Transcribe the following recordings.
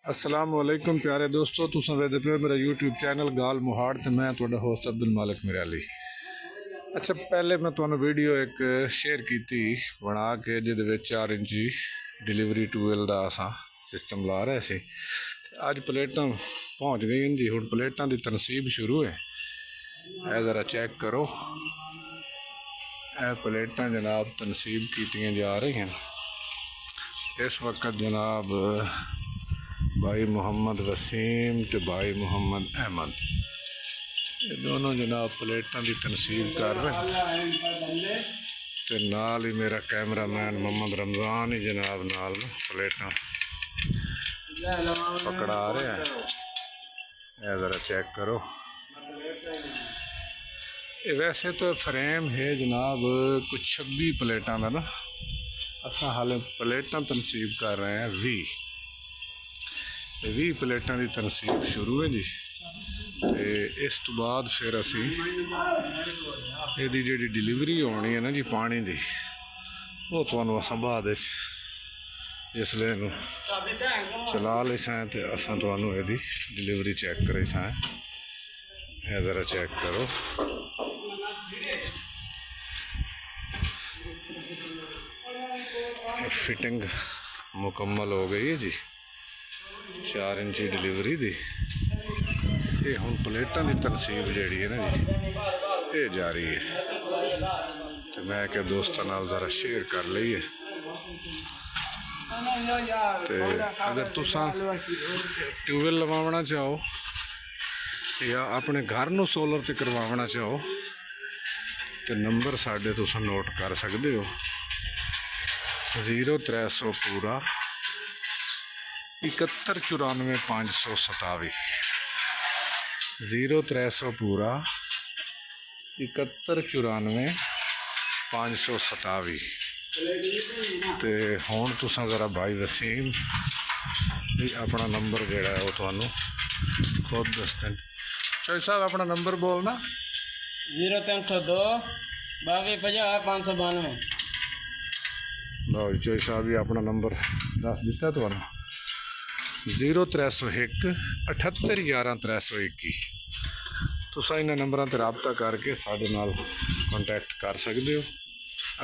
असलामुअलैकुम प्यारे दोस्तों, तुम वेखदे पे मेरा यूट्यूब चैनल गाल मुहाड़ ते मैं तुहाडा होस्ट अब्दुल मालिक मिराली। अच्छा, पहले मैं तुहानू वीडियो एक शेयर की बना के जिहदे 4 इंची डिलीवरी टूवेल का असा सिस्टम ला रहे थे। अज प्लेटां पहुँच गई जी। हुण प्लेटां की तनसीब शुरू है। यह ज़रा चेक करो, यह प्लेटां जनाब तनसीब की जा रही हैं इस वक्त। जनाब भाई मुहम्मद वसीम तो भाई मुहम्मद अहमद, ये दोनों जनाब प्लेटां की तनसीब कर रहे हैं। तो नाल ही मेरा कैमरामैन मोहम्मद रमज़ान ही जनाब नाल प्लेटां पकड़ा रहे हैं। यह ज़रा चेक करो, ये वैसे तो फ्रेम है जनाब कुछ 26 प्लेटां का ना। असा हाले प्लेटां तनसीब कर रहे हैं 20 प्लेटां की तनसीब शुरू है जी। तो इस तो बाद फिर असी जी डिलीवरी होनी है ना जी पानी की, वो तो अस बाद इसलिए चला ले सैं तो असा तो यदी डिलीवरी चेक करे सैं। यह ज़रा चेक करो, फिटिंग मुकम्मल हो गई है जी 4 इंची डिलीवरी दी। ये हुण प्लेटां की तनसीब जी है ना जी, ये जारी है। तो मैं क्या दोस्तों नाल ज़रा शेयर कर लीए। तो अगर तुसा ट्यूबवेल लवावना चाहो या अपने घर नू सोलर ते करवावना चाहो तो नंबर साढ़े तुसा नोट कर सकते हो। 0300 पूरा 7194 527, 0300 पूरा 7194 527। तो हुण तुसां ज़रा भाई वसीम भी अपना नंबर जोड़ा है वो तुहानू खुद दसते। चौई साहब अपना नंबर बोलना। 0302 22 50 592। लो चौई साहब भी अपना नंबर दस दिता तुहानू 0301 78 11 321। तुसां इन्हां नंबरां ते राबता करके साडे नाल कॉन्टैक्ट कर सकते हो।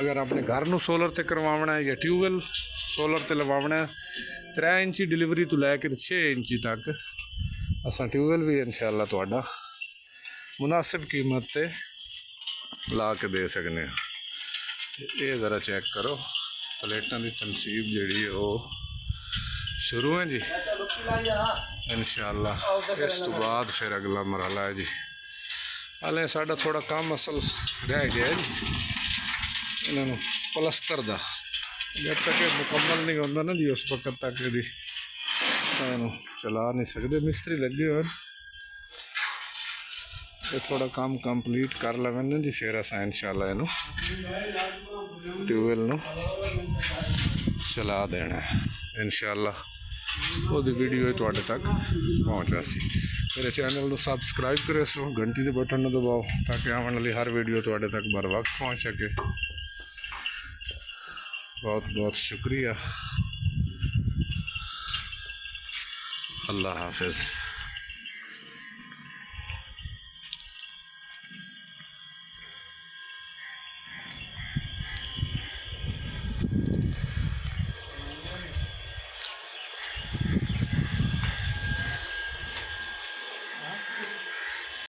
अगर अपने घर नू सोलर ते करवाना है या ट्यूबवेल सोलर ते लवाना है, 3 इंची डिलीवरी तो लैके 6 इंची तक असां ट्यूबवेल भी इंशाअल्लाह तुहाडा मुनासिब कीमत ते ला के दे सकने। ये ज़रा चेक करो, प्लेटां की तनसीब जी वो शुरू है जी इंशाअल्लाह। इस तो बाद फिर अगला मरहला है जी। हाले साडा थोड़ा काम असल रह गया है जी, इन्होंने पलस्तर का जब तक ये मुकम्मल नहीं होता ना जी उस वक्त तक यदि चला नहीं सकते। मिस्त्री लगे हुए ये थोड़ा काम कंप्लीट कर लें जी, फिर अस इंशाअल्लाह इनू ट्यूबवेल नू चला देना है इंशाअल्लाह। वो वीडियो तुहाडे तक पहुँचा सी। मेरे चैनल को सबसक्राइब करे सो, घंटी के बटन दबाओ ताकि आने वाली हर वीडियो तुहाडे तक बर वक्त पहुँच सके। बहुत बहुत शुक्रिया। अल्लाह हाफिज़।